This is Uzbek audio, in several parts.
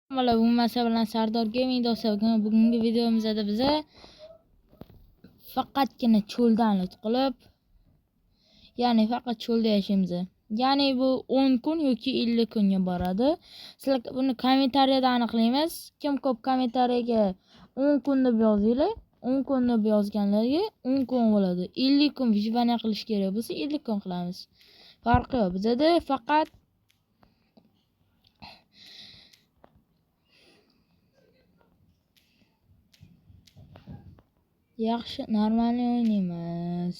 Mana bu masala bilan Sardor Gaming do'stlar, bugungi videomizda biza faqatgina cho'ldan qilib, ya'ni faqat cho'lda yashaymiz. Ya'ni bu 10 kun yoki 50 kunga boradi. Sizlar buni kommentariyada aniqlaymiz. Kim ko'p kommentariyaga 10 kun deb yozinglar, 10 kun deb yozganlarga 10 kun bo'ladi. 50 kun vijvaniya qilish kerak bo'lsa 50 kun qilamiz. Farqi yo'q. Bizda faqat yaxshi normalniy o'ynaymiz.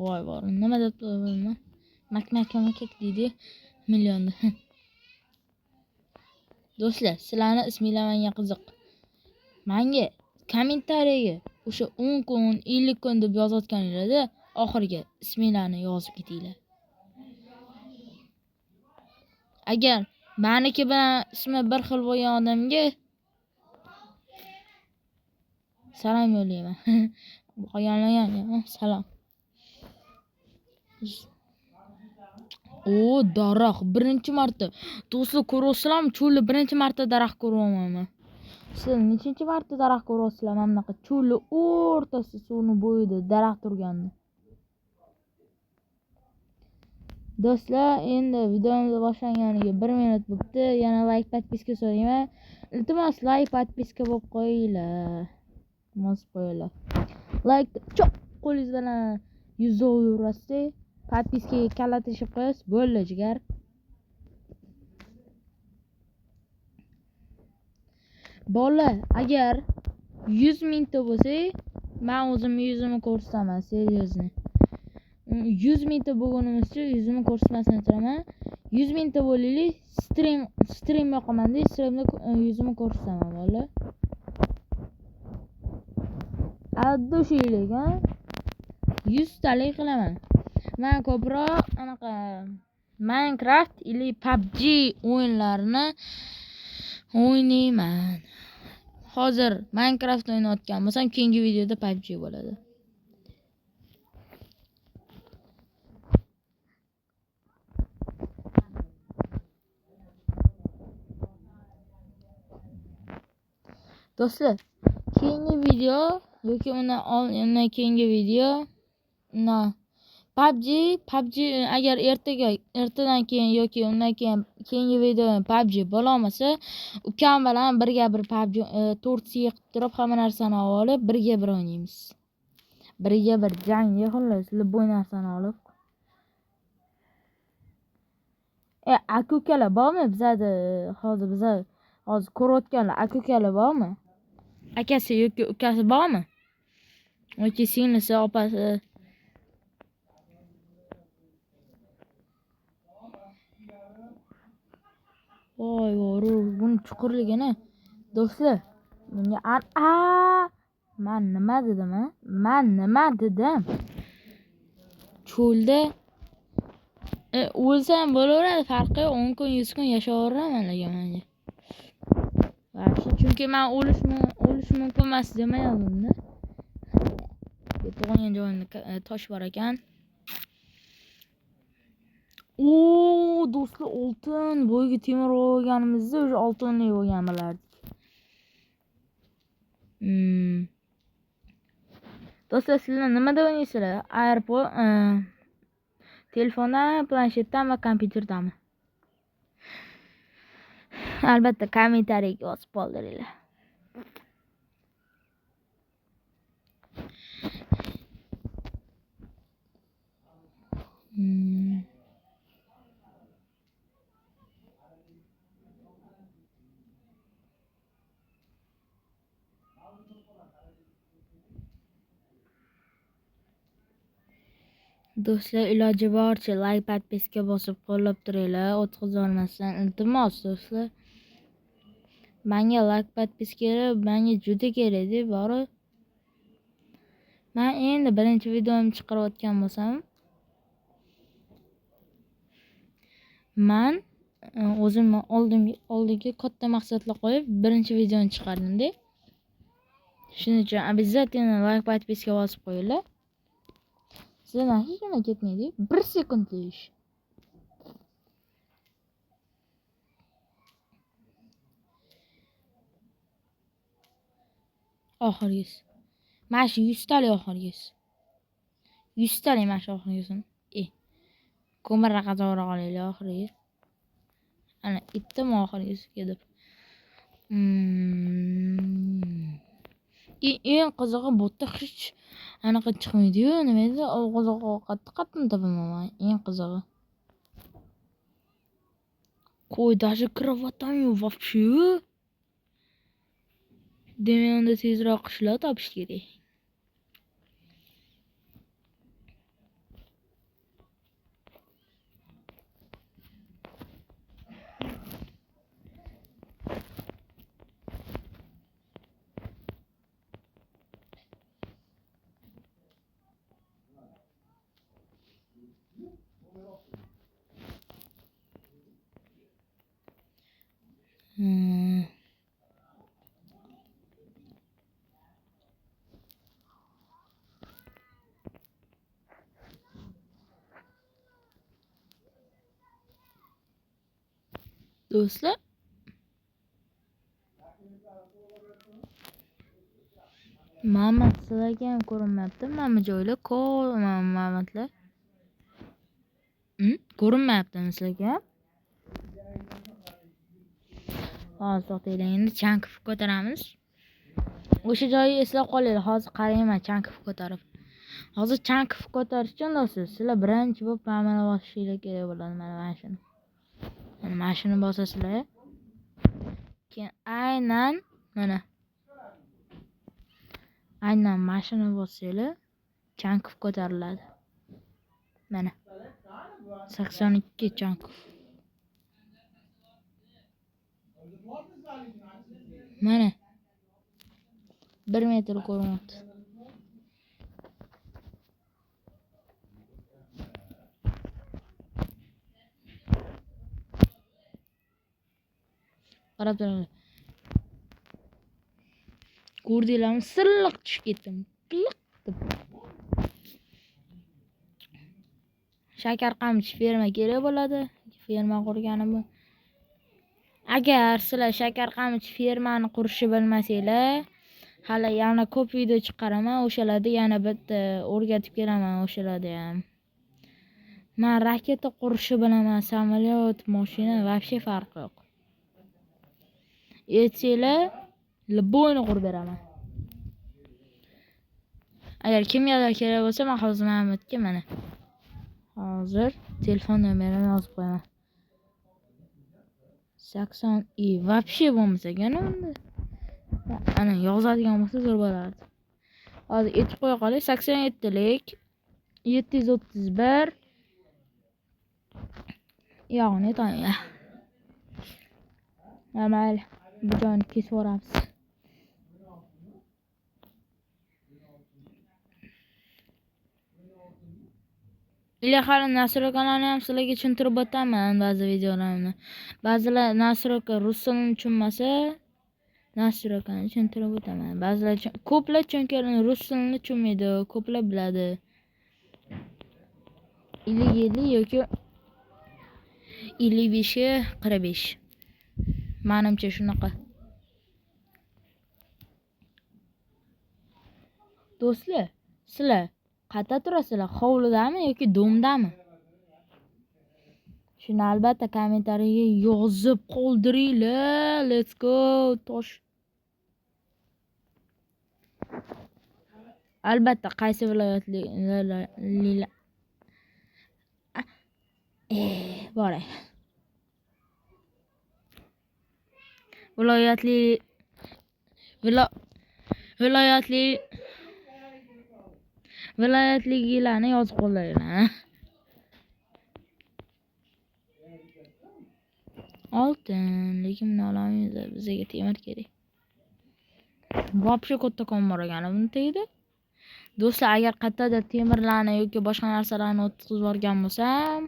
Voy bor, nima deb o'ylayman? Makak deydi millionda. Do'stlar, sizlarning isminglar menga qiziq. Menga kommentariyaga o'sha 10 kun, 50 kun deb yozayotganinglarda oxiriga isminglarni yozib ketinglar. Agar meniki bilan ismi bir xil bo'lgan odamga salom yo'llayman. Qolganlarga salom. O, daraxt birinchi marta. Do'stlar, ko'ryapsizlarmi? Cho'lda birinchi marta daraxt ko'ryapman. Siz nechinchi marta daraxt ko'ryapsizlar? Mana bunaqa cho'lni o'rtasida suvni bo'yida daraxt turganini. Do'stlar, endi videomiz boshlanganiga 1 minut bo'libdi. Yana like, podpiska so'rayman. Iltimos, like, podpiska bo'lib qo'yinglar. Mos qo'yinglar. Like chop qo'lingiz bilan 100 urasiz. Podpiskaga kalla teshib qo'yasiz. Bo'ldi, jigar. Bolalar, agar 100 mingta bo'lsa, men o'zimni yuzimni ko'rsataman, seriozni. 100 mingta bo'lganimizcha yuzimni ko'rsatmasdan turaman. 100 mingta bo'linglar, stream yoqaman-da, streamda yuzimni ko'rsataman, bolalar. Addoshiylik, ha? 100 talik qilaman. Men ko'proq anaqa Minecraft ili PUBG o'yinlarini o'ynayman. Hozir Minecraft o'ynayotgan bo'lsam, keyingi videoda PUBG bo'ladi. Do'stlar, keyingi video yoki undan keyingi video PUBG agar ertadan keyin yoki undan keyingi video PUBG bo'lmasa, ukam bilan birga bir PUBG tortiya qilib turib, hamma narsani olib, birga bir o'ynaymiz. Birga bir jangga xullas, bu narsani olib. Aka-ukalar bormi bizada? Hozir ko'rayotganlar aka-ukalar bormi? Akasi yoki ukasi bormi? Yoki singlisi, opasi? Voy, buni chuqurligini. Do'stlar, bunga men nima dedim? Cho'lda o'lsam bo'laveradi, farqi 10 kun, 100 kun yashayveraman menga. Chunki men o'lish mumkin emas demayapman-da. Tug'ilgan joyimda tosh bor ekan. Do'stlar, oltin bo'yiga temir olganimizda o'sha oltinli bo'lgan bo'lardik. Do'stlar, sizlar nimada o'ynaysizlar? iPod, telefondan, planshetdan va kompyuterdami? Albatta kommentariyaga yozib qoldiringlar. Do'stlar, iloji boricha like, podpiska bosib qo'llab turinglar, o'tkazolmasdan iltimos do'stlar. Menga like, podpiskalar menga juda kerak deb bor. Men endi birinchi videomni chiqarayotgan bo'lsam, men o'zim oldiga katta maqsadlar qo'yib birinchi videoni chiqardim-da. Shuning uchun обязательно like, podpiska bosib qo'yinglar. Sizlardan hech nima ketmaydi. 1 sekundlik ish. oxirgisi. Mana shu 100 talik oxirgisi. 100 talik mana shu oxirgisini. Ko'mirni qazavroq olaylik oxirgi. Ana ittim oxirgisi kelib. Eng qizig'i bu yerda hech anaqa chiqmaydi-yu, nima edi? Ovqatni topaman. Eng qizig'i. Qo'y даже kravatam yo'q вообще. Demak, unda tezroq qishloq topish kerak. Do'stlar, mama sizlarga ham ko'rinmayapti. Mana joylar Mamatlar. Ko'rinmayaptimi sizlarga? Hozir to'xtaylik, endi chankif ko'taramiz. O'sha joyni eslab qolinglar. Hozir qarayman chankif ko'tarib. Hozir chankif ko'tarish uchun do'stlar, sizlar birinchi bo'lib mana bosishinglar kerak bo'ladi. Mana shuni. Mana shuni bosasizlar. Keyin aynan mana shuni bossanglar, chankif ko'tariladi. Mana 82 chankif. Mana 1 metr ko'rinyapti. Qarab turinglar. Ko'rdinglarmi? Silliq tushib ketdim. Qiliq deb. Shakar qamchi ferma kerak bo'ladi. Ferma qurganim. Agar sizlar shakar qamchi fermani qurishni bilmasanglar, hali yana ko'p video chiqaraman. O'shalarda yana bitta o'rgatib kelaman o'shalarda ham. Men raketa qurishni bilaman, samolyot, mashina вообще farqi yo'q. Aytsanglar, любойni qurib beraman. Agar kimgadir kerak bo'lsa, men hozir Mahmudga mana hozir telefon nomerini yozib qo'yaman. 80 вообще bo'lmasa-gana unda. Ana yozadigan bo'lsa zo'r bo'lardi. Hozir aytib qo'ya qolay, 87lik 731 yog'ni to'ya. Mayli, bu joyni kesib o'ramiz. Hali nastroykalarni ham sizlarga tushuntirib o'taman ba'zi videolarimni. Ba'zilar nastroyka rus tilini tushunmasa, nastroykani tushuntirib o'taman. Ba'zilar ko'plar chunki rus tilini tushunmaydi, ko'plar biladi. 57 yoki 55 45. Menimcha shunaqa. Do'stlar, sizlar qayerda turasizlar? Hovlidami yoki domdami? Shuni albatta kommentariyaga yozib qoldiringlar. Let's go. Tosh. Albatta qaysi viloyatli boray. Viloyatligilarni yozib qoldiringlar. Oltin, lekin buni olamiz, bizga temir kerak. Вообще kattakon bor ekan buni tegdi. Do'stlar, agar qayerdadir temirlarni yoki boshqa narsalarni o'tkazib yuborgan bo'lsam,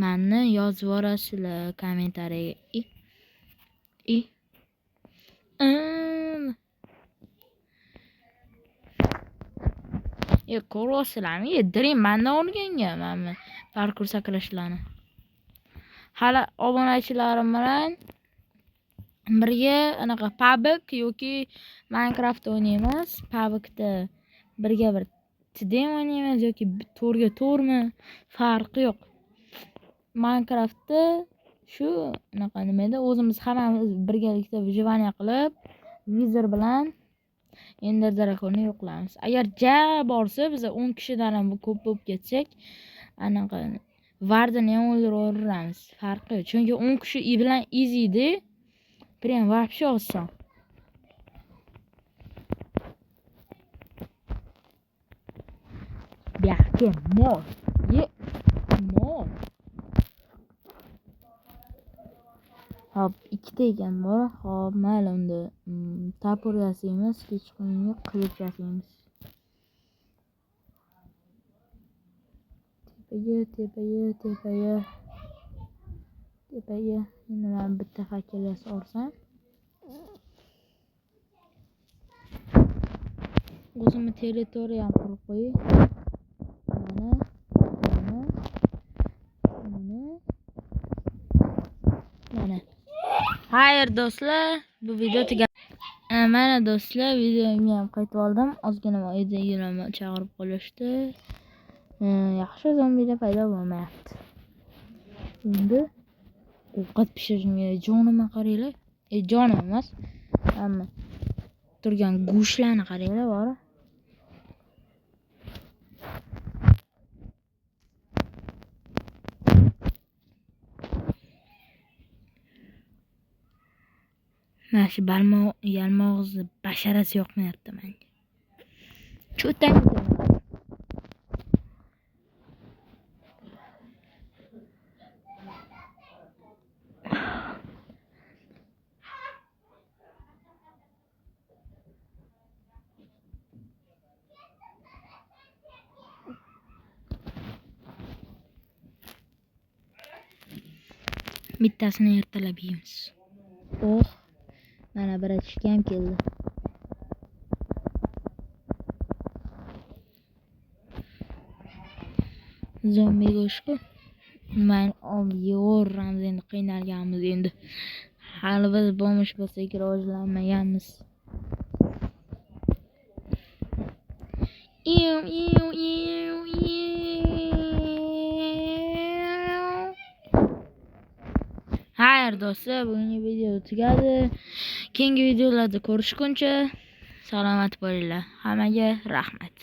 meni yozib yuborasizlar kommentariyaga. Ko'ryapsizlarmi? Yediring mendan o'rganga mana parkur sakrashlarni. Hali obunachilarim bilan birga anaqa PUBG yoki Minecraft o'ynaymiz. PUBGda birga bir TDM o'ynaymiz yoki 4-4mi farqi yo'q. Minecraftda shu anaqa nima edi? O'zimiz hammamiz birgalikda выживание qilib, vizor bilan Ender Dragon'ni yo'qlaymiz. Agar borsa, biz 10 kishidan ham ko'p bo'lib ketsak, anaqa Vardani ham o'ldiramiz. Farqi yo'q. Chunki 10 kishi bilan easy-da. Prям вообще oson. Buyoqqa mol. Mol. Hop, ikkita ekan bor. Hop, mayli unda tapor yasaymiz, hech qanday qilich yasaymiz. Tepaga. Endi men bitta fakir yasorsam. O'zimni territoriyam qurib qo'yay. Mana. Xayr do'stlar, bu video tugadi. Mana do'stlar, videomni ham qaytib oldim. Ozgina uydagilarni chaqirib qolishdi. Yaxshi zombilar paydo bo'lmayapti. Endi ovqat pishirishga jonimga qaranglar. Jonim emas. Hamma turgan go'shtlarni qaranglar, bor. Mana shu yalmog'izni basharasi yoqmayapti menga. Cho'tan. Bittasini ertalab yeymiz. Mana bir achishga ham keldi. Zombi go'shti. Men yevoramiz endi, qiynalganmiz endi. Hali biz bo'lmish bo'lsak rivojlanmaganmiz. Xayr do'stlar, bugungi video tugadi. Keyingi videolarda ko'rishguncha salomat bo'linglar. Hammaga rahmat.